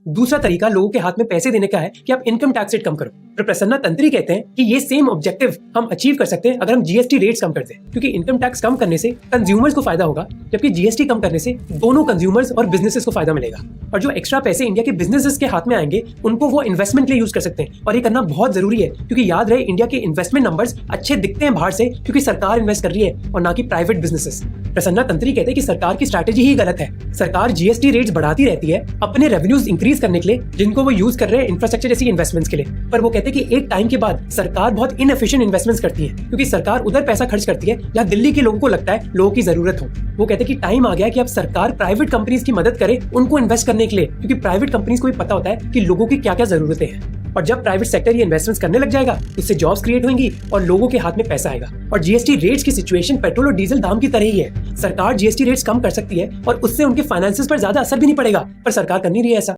दूसरा तरीका लोगों के हाथ में पैसे देने का है कि आप इनकम टैक्स रेट कम करो। पर प्रसन्ना तंत्री कहते हैं कि ये सेम ऑब्जेक्टिव हम अचीव कर सकते हैं अगर हम जीएसटी रेट्स कम कर दें, क्योंकि इनकम टैक्स कम करने से कंज्यूमर्स को फायदा होगा, जबकि जीएसटी कम करने से दोनों कंज्यूमर्स और बिजनेसेस को फायदा मिलेगा। और जो एक्स्ट्रा पैसे इंडिया के बिजनेसेस के हाथ में आएंगे उनको वो इन्वेस्टमेंट के लिए यूज कर सकते हैं, और ये करना बहुत जरूरी है, क्योंकि याद रहे इंडिया के इन्वेस्टमेंट नंबर्स अच्छे दिखते हैं बाहर से क्योंकि सरकार इन्वेस्ट कर रही है और ना कि प्राइवेट बिजनेसेस। प्रसन्ना तंत्री कहते हैं कि सरकार की स्ट्रैटेजी ही गलत है। सरकार जीएसटी रेट्स बढ़ाती रहती है अपने रेवेन्यूज इंक्रीज करने के लिए, जिनको वो यूज कर रहे हैं इंफ्रास्ट्रक्चर जैसी इन्वेस्टमेंट्स के लिए, पर वो कहते हैं कि एक टाइम के बाद सरकार बहुत इनएफिशिएंट इन्वेस्टमेंट्स करती है, क्योंकि सरकार उधर पैसा खर्च करती है जहां दिल्ली के लोगों को लगता है लोगों की जरूरत हो। वो कहते हैं कि टाइम आ गया कि अब सरकार प्राइवेट कंपनीज की मदद करे उनको इन्वेस्ट करने के लिए, क्योंकि प्राइवेट कंपनीज को भी पता होता है कि लोगों की क्या क्या जरूरतें हैं। और जब प्राइवेट सेक्टर ये इन्वेस्टमेंट्स करने लग जाएगा, उससे जॉब्स क्रिएट होंगी और लोगों के हाथ में पैसा आएगा। और जीएसटी रेट्स की सिचुएशन पेट्रोल और डीजल दाम की तरह ही है। सरकार जीएसटी रेट्स कम कर सकती है और उससे उनके फाइनेंसेस पर ज्यादा असर भी नहीं पड़ेगा, पर सरकार कर नहीं रही है ऐसा।